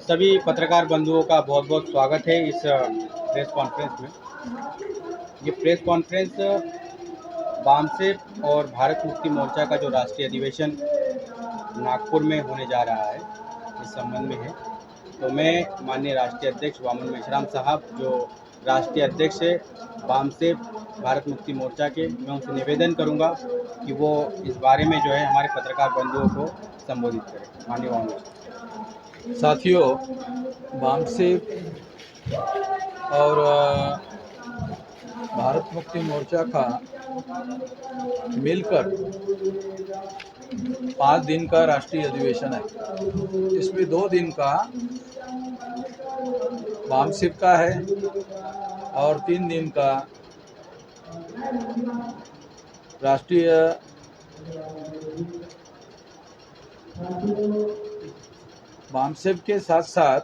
सभी पत्रकार बंधुओं का बहुत बहुत स्वागत है इस प्रेस कॉन्फ्रेंस में। ये प्रेस कॉन्फ्रेंस बामसेफ और भारत मुक्ति मोर्चा का जो राष्ट्रीय अधिवेशन नागपुर में होने जा रहा है इस संबंध में है। तो मैं माननीय राष्ट्रीय अध्यक्ष वामन मेश्राम साहब, जो राष्ट्रीय अध्यक्ष है बामसेफ भारत मुक्ति मोर्चा के, मैं उनसे निवेदन करूंगा कि वो इस बारे में जो है हमारे पत्रकार बंधुओं को संबोधित करें। माननीय वामन मेश्राम। साथियों, बामसेफ और भारत मुक्ति मोर्चा का मिलकर 5 दिन का राष्ट्रीय अधिवेशन है। इसमें 2 दिन का बामसेफ का है और 3 दिन का राष्ट्रीय बामसेफ के साथ साथ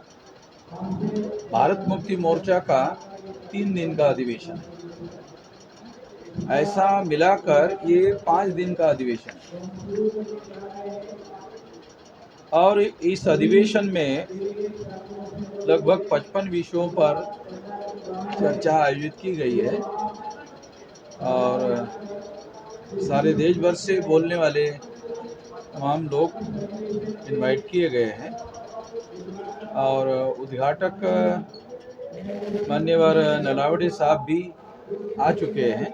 भारत मुक्ति मोर्चा का 3 दिन का अधिवेशन है। ऐसा मिलाकर ये 5 दिन का अधिवेशन है और इस अधिवेशन में लगभग 55 विषयों पर चर्चा आयोजित की गई है और सारे देश भर से बोलने वाले तमाम लोग इनवाइट किए गए हैं और उद्घाटक मान्यवर नलावड़े साहब भी आ चुके हैं।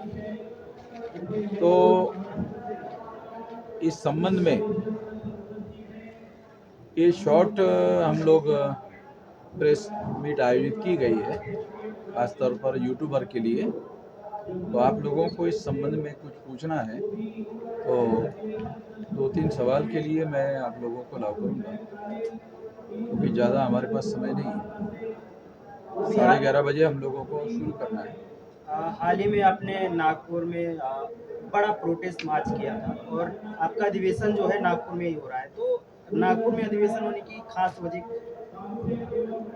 तो इस संबंध में ये शॉर्ट हम लोग प्रेस मीट आयोजित की गई है, खासतौर पर यूट्यूबर के लिए। तो आप लोगों को इस संबंध में कुछ पूछना है तो 2-3 सवाल के लिए मैं आप लोगों को अलाउ करूँगा, क्योंकि ज़्यादा हमारे पास समय नहीं है। 11:30 बजे हम लोगों को शुरू करना है। हाल ही में आपने नागपुर में बड़ा प्रोटेस्ट मार्च किया था और आपका अधिवेशन जो है नागपुर में ही हो रहा है, तो नागपुर में अधिवेशन होने की खास वजह?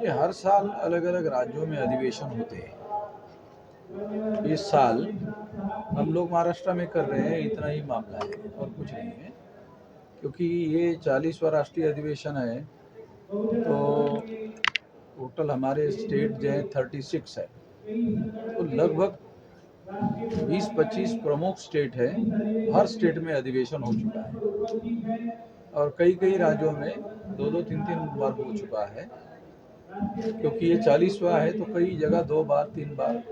ये हर साल अलग अलग राज्यों में अधिवेशन होते हैं। इस साल हम लोग महाराष्ट्र में कर रहे हैं, इतना ही मामला है और कुछ नहीं है, क्योंकि ये 40वां राष्ट्रीय अधिवेशन है। तो टोटल हमारे स्टेट जो है 36 है, तो लगभग 20-25 प्रमुख स्टेट है। हर स्टेट में अधिवेशन हो चुका है और कई कई राज्यों में 2-2, 3-3 बार हो चुका है, क्योंकि ये 40वां है। तो कई जगह 2 बार 3 बार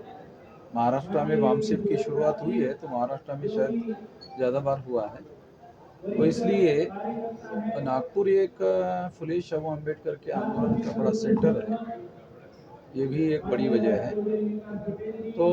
महाराष्ट्र में बामसेफ की शुरुआत हुई है, तो महाराष्ट्र में शायद ज़्यादा बार हुआ है। तो इसलिए नागपुर एक फुले शाहू अम्बेडकर के आंदोलन का बड़ा सेंटर है, ये भी एक बड़ी वजह है। तो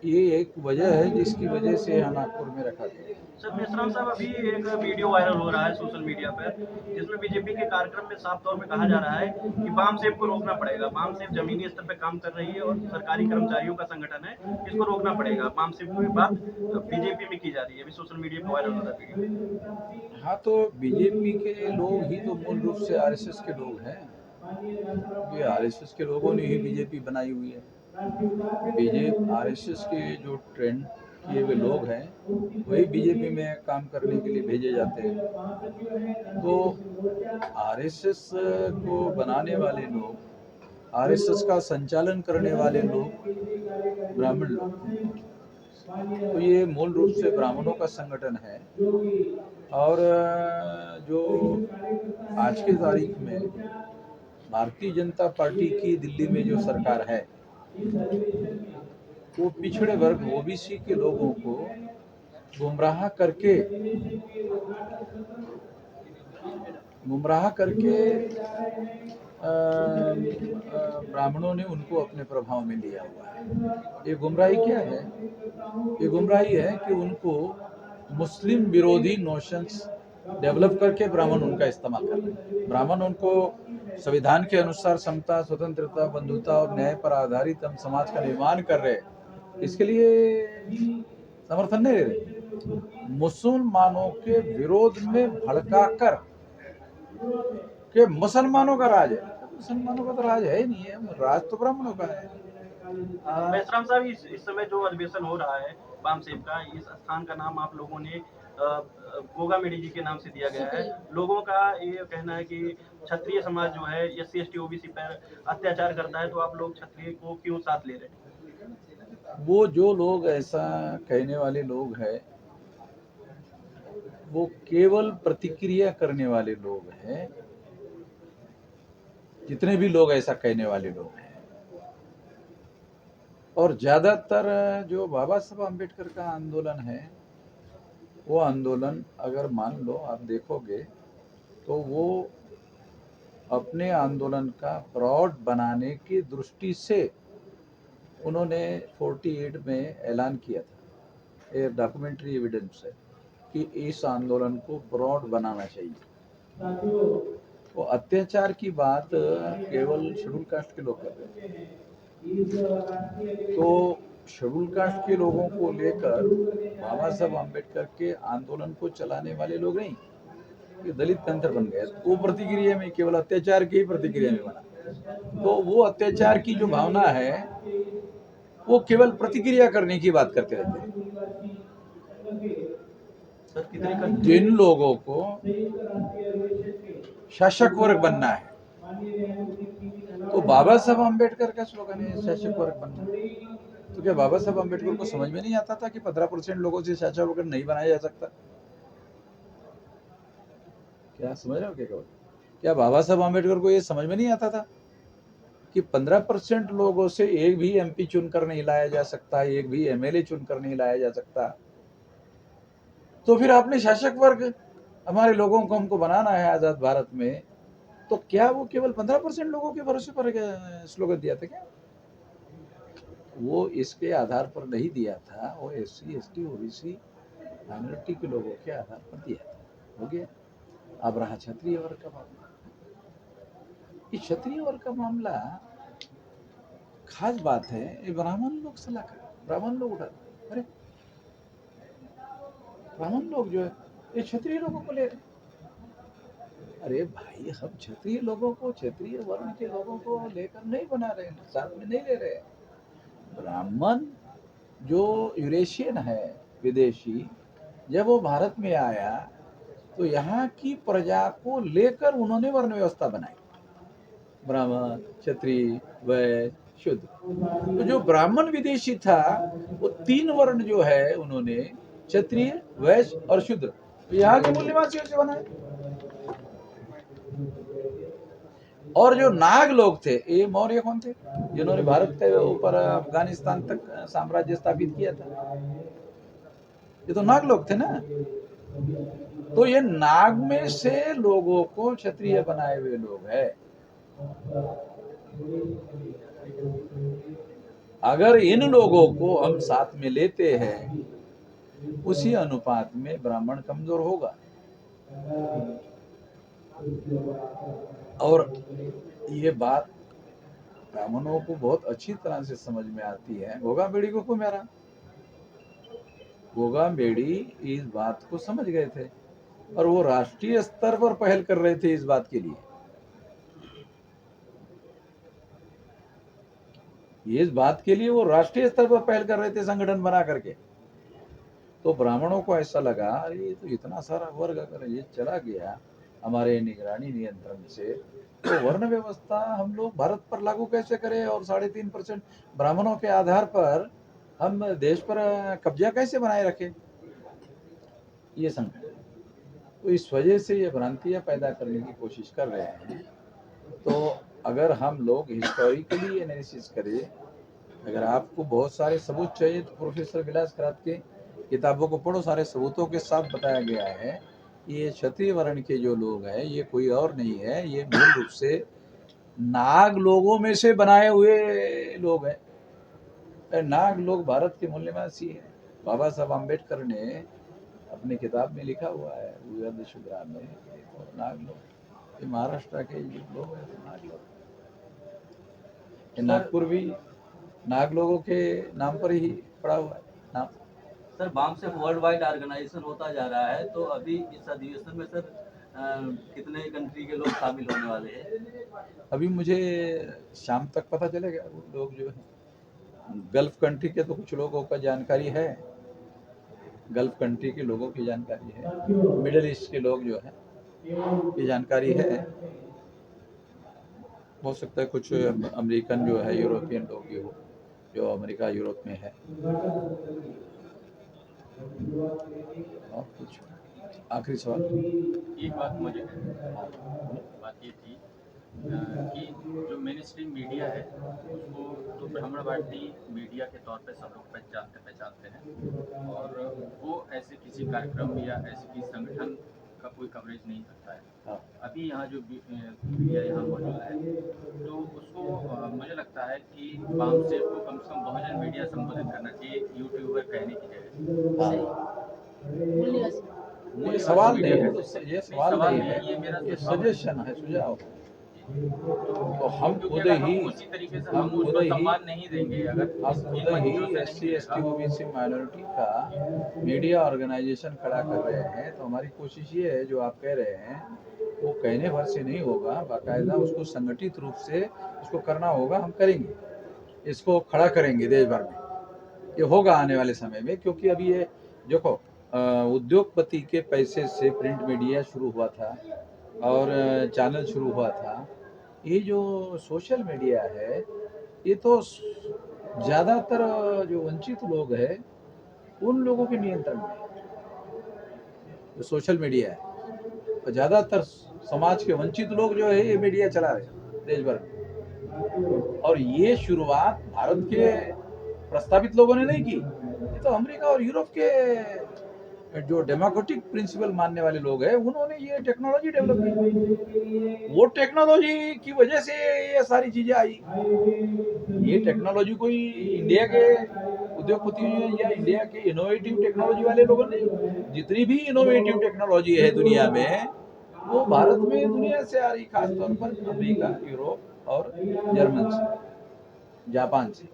ये एक वजह है जिसकी वजह से यहाँ नागपुर में रखा गया। सर मेश्राम साहब, अभी एक वीडियो वायरल हो रहा है सोशल मीडिया पर, जिसमें बीजेपी के कार्यक्रम में साफ तौर में कहा जा रहा है कि बामसेफ को रोकना पड़ेगा। बामसेफ जमीनी स्तर पर काम कर रही है और सरकारी कर्मचारियों का संगठन है, इसको रोकना पड़ेगा। बामसेफ की बात बीजेपी में की जा रही है, अभी सोशल मीडिया पर वायरल हो रहा है वीडियो। हाँ, तो बीजेपी के लोग ही तो मूल रूप से आरएसएस के लोग हैं। ये आरएसएस के लोगों ने ही बीजेपी बनाई हुई है। बीजेपी आरएसएस के जो ट्रेंड किए हुए लोग हैं वही बीजेपी में काम करने के लिए भेजे जाते हैं। तो आरएसएस को बनाने वाले लोग, आरएसएस का संचालन करने वाले लोग ब्राह्मण लोग, तो ये मूल रूप से ब्राह्मणों का संगठन है। और जो आज की तारीख में भारतीय जनता पार्टी की दिल्ली में जो सरकार है, वो पिछड़े वर्ग ओबीसी के लोगों को गुमराह करके ब्राह्मणों ने उनको अपने प्रभाव में लिया हुआ है। ये गुमराही क्या है? ये गुमराही है कि उनको मुस्लिम विरोधी नोशंस डेवलप करके ब्राह्मण उनका इस्तेमाल कर रहे हैं। ब्राह्मण उनको संविधान के अनुसार समता, स्वतंत्रता, बंधुता और न्याय पर आधारित हम समाज का निर्माण कर रहे हैं, इसके लिए समर्थन नहीं दे रहे। मुसलमानों के विरोध में भड़काकर कि मुसलमानों का राज है, मुसलमानों का तो राज है ही नहीं है, राज तो ब्राह्मणों का है। मेश्राम साहब, इस समय जो अधिवेशन हो रहा है बामसेफ का, इस स्थान का नाम आप लोगों ने गोगा मेडी जी के नाम से दिया गया है। लोगों का ये कहना है कि क्षत्रिय समाज जो है एससी एसटी ओबीसी पर अत्याचार करता है, तो आप लोग क्षत्रिय को क्यों साथ ले रहे हैं? वो जो लोग ऐसा कहने वाले लोग हैं, वो केवल प्रतिक्रिया करने वाले लोग हैं। जितने भी लोग ऐसा कहने वाले लोग हैं, और ज्यादातर जो बाबा साहब आम्बेडकर का आंदोलन है, वो आंदोलन अगर मान लो आप देखोगे तो वो अपने आंदोलन का ब्रॉड बनाने की दृष्टि से उन्होंने 48 में ऐलान किया था। ये डॉक्यूमेंट्री एविडेंस है कि इस आंदोलन को ब्रॉड बनाना चाहिए। वो अत्याचार की बात केवल शेड्यूल कास्ट के लोग कर रहे हैं। तो शेड्यूल कास्ट के लोगों को लेकर बाबा साहब आम्बेडकर के आंदोलन को चलाने वाले लोग नहीं, ये दलित तंत्र बन गया। वो प्रतिक्रिया में केवल अत्याचार की प्रतिक्रिया में बना। तो वो अत्याचार की जो भावना है, वो केवल प्रतिक्रिया करने की बात करते रहते हैं। सर कितनी जिन लोगों को शासक वर्ग बनना है, तो बाबा साहब आम्बेडकर का स्लोगन है शासक वर्ग बनना। तो क्या बाबा साहब आम्बेडकर को समझ में नहीं आता था कि 15% लोगों से शासक वर्ग नहीं बनाया जा सकता? क्या समझ रहे हो क्या बाबा साहब आम्बेडकर को ये समझ में नहीं आता था कि 15% लोगों से एक भी एमपी चुनकर नहीं लाया जा सकता, एक भी एमएलए चुनकर नहीं लाया जा सकता? तो फिर आपने शासक वर्ग हमारे लोगों को हमको बनाना है आजाद भारत में, तो क्या वो केवल 15% लोगों के भरोसे पर स्लोगन दिया था क्या? वो इसके आधार पर नहीं दिया था, वो एससी एसटी ओबीसी माइनॉरिटी के लोगों के आधार पर दिया था। हो गया। अब रहा क्षत्रिय वर्ग का मामला। इस क्षत्रिय वर्ग का मामला खास बात है, ये ब्राह्मण लोग सलाह कर, ब्राह्मण लोग उठा, अरे ब्राह्मण लोग जो है ये क्षत्रिय लोगों को ले रहे। अरे भाई, हम क्षत्रिय लोगों को, क्षत्रिय वर्ण के लोगों को लेकर नहीं बना रहे हैं, साथ में नहीं ले रहे। ब्राह्मण जो यूरेशियन है, विदेशी, जब वो भारत में आया तो यहाँ की प्रजा को लेकर उन्होंने वर्ण व्यवस्था बनाई, ब्राह्मण, क्षत्रिय, वैश्य, शूद्र। तो जो ब्राह्मण विदेशी था, वो 3 वर्ण जो है उन्होंने क्षत्रिय, वैश्य और शूद्र, तो यहाँ के मूल्यवासियों से बनाए। और जो नाग लोग थे, ये मौर्य कौन थे जिन्होंने भारत के ऊपर अफगानिस्तान तक साम्राज्य स्थापित किया था? ये तो नाग लोग थे ना। तो ये नाग में से लोगों को क्षत्रिय बनाए हुए लोग हैं। अगर इन लोगों को हम साथ में लेते हैं, उसी अनुपात में ब्राह्मण कमजोर होगा। और ये बात ब्राह्मणों को बहुत अच्छी तरह से समझ में आती है। गोगा बेड़ी को क्यों मारा? गोगा बेड़ी इस बात को समझ गए थे और वो राष्ट्रीय स्तर पर पहल कर रहे थे इस बात के लिए। इस बात के लिए वो राष्ट्रीय स्तर पर पहल कर रहे थे, संगठन बना करके। तो ब्राह्मणों को ऐसा लगा, ये तो इतना सारा वर्ग अगर ये चला गया हमारे निगरानी नियंत्रण से, तो वर्ण व्यवस्था हम लोग भारत पर लागू कैसे करें, और 3.5% ब्राह्मणों के आधार पर हम देश पर कब्जा कैसे बनाए रखें, ये संगठन। तो इस वजह से ये भ्रांतियां पैदा करने की कोशिश कर रहे हैं। तो अगर हम लोग हिस्टोरिकली एनालिसिस करें, अगर आपको बहुत सारे सबूत चाहिए तो प्रोफेसर विलास करात के किताबों को पढ़ो, सारे सबूतों के साथ बताया गया है ये क्षत्रिय वर्ण के जो लोग हैं ये कोई और नहीं है, ये मूल रूप से नाग लोगों में से बनाए हुए लोग हैं। नाग लोग भारत के मूल्यवासी हैं। बाबा साहब आम्बेडकर ने अपनी किताब में लिखा हुआ है शूद्रा में, और नाग लोग ये महाराष्ट्र के लोग हैं। नाग लोग, नागपुर भी नाग लोगों के नाम पर ही पड़ा हुआ है नाम। Sir BAMCEF world wide organisation होता जा रहा है, तो अभी इस अधिवेशन में सर कितने कंट्री के लोग शामिल होने वाले हैं? अभी मुझे शाम तक पता चलेगा। वो लोग जो है गल्फ कंट्री के तो कुछ लोगों का जानकारी है, गल्फ कंट्री के लोगों की जानकारी है, मिडिल ईस्ट के लोग जो है ये जानकारी है। हो सकता है कुछ अमेरिकन जो है, यूरोपियन लोग ही हो, जो अमेरिका यूरोप में है। और कुछ आखिरी सवाल? एक बात मुझे बात ये थी कि जो मेन स्ट्रीम मीडिया है उसको तो ब्राह्मणवादी मीडिया के तौर पे सब लोग पहचानते हैं, और वो ऐसे किसी कार्यक्रम या ऐसे किसी संगठन का कोई कवरेज नहीं करता है। हाँ। अभी यहाँ जो मीडिया यहाँ मौजूद है तो उसको मुझे लगता है कि वामसेव को कम से कम बहुजन मीडिया संबोधित करना चाहिए, यूट्यूबर कहने की जगह। ये सवाल नहीं है, ये सवाल नहीं ये है, मेरा ये सुझाव है। सजेशन है, सुझाव है। तो हम क्योंकि खुद अगर ही हम उसी तरीके से हम हम खुद उसको ही सम्मान नहीं देंगे, अगर हम इन खुद मंचों ही से नहीं SC ST मिलेगा, OBC माइनॉरिटी का मीडिया ऑर्गेनाइजेशन खड़ा कर रहे हैं। तो हमारी कोशिश ये है, जो आप कह रहे हैं वो कहने भर से नहीं होगा, बाकायदा उसको संगठित रूप से इसको करना होगा। हम करेंगे, इसको खड़ा करेंगे देश भर में, ये होगा आने वाले समय में। क्योंकि अभी ये देखो, उद्योगपति के पैसे से प्रिंट मीडिया शुरू हुआ था और चैनल शुरू हुआ था। ये जो सोशल मीडिया है, ये तो ज़्यादातर जो वंचित लोग हैं उन लोगों के नियंत्रण में है। जो सोशल मीडिया है तो ज़्यादातर समाज के वंचित लोग जो है ये मीडिया चला रहे हैं देश भर में। और ये शुरुआत भारत के प्रस्तावित लोगों ने नहीं की, ये तो अमेरिका और यूरोप के जो डेमोक्रेटिक प्रिंसिपल मानने वाले लोग हैं उन्होंने ये टेक्नोलॉजी डेवलप की। वो टेक्नोलॉजी की वजह से ये सारी चीजें आई। ये टेक्नोलॉजी कोई इंडिया के उद्योगपति या इंडिया के इनोवेटिव टेक्नोलॉजी वाले लोगों ने, जितनी भी इनोवेटिव टेक्नोलॉजी है दुनिया में वो भारत में दुनिया से आ रही, खासतौर पर अमेरिका, यूरोप और जर्मन से, जापान से।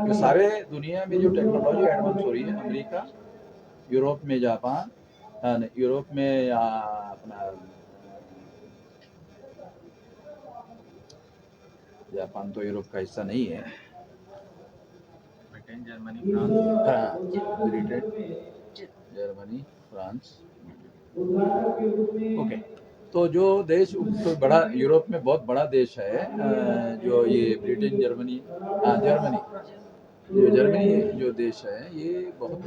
ये सारे दुनिया में जो टेक्नोलॉजी एडवांस हो रही है, अमेरिका, यूरोप में जापान, यूरोप में अपना जापान तो यूरोप का हिस्सा नहीं है, Britain, Germany, France, Britain, Germany, France. Okay, तो जो देश तो बड़ा यूरोप में बहुत बड़ा देश है, जो ये ब्रिटेन, जर्मनी, जर्मनी जो देश है ये बहुत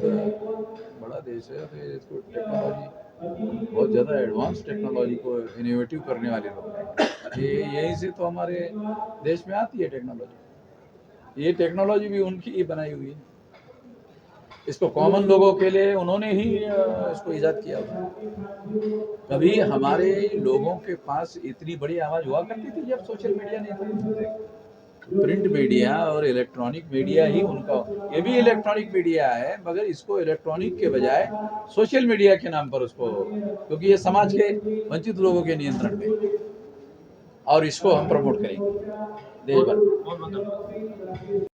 बड़ा देश है। तो इसको टेक्नोलॉजी बहुत ज़्यादा एडवांस टेक्नोलॉजी को इनोवेटिव करने वाले लोग हैं। ये यहीं से तो हमारे देश में आती है टेक्नोलॉजी। ये टेक्नोलॉजी भी उनकी ही बनाई हुई है। इसको कॉमन लोगों के लिए उन्होंने ही इसको ईजाद किया हुआ। कभी हमारे लोगों के पास इतनी बड़ी आवाज़ हुआ करती थी जब सोशल मीडिया नहीं था। प्रिंट मीडिया और इलेक्ट्रॉनिक मीडिया ही उनका, ये भी इलेक्ट्रॉनिक मीडिया है मगर इसको इलेक्ट्रॉनिक के बजाय सोशल मीडिया के नाम पर उसको, क्योंकि ये समाज के वंचित लोगों के नियंत्रण में, और इसको हम प्रमोट करेंगे देश भर में। बहुत बहुत धन्यवाद।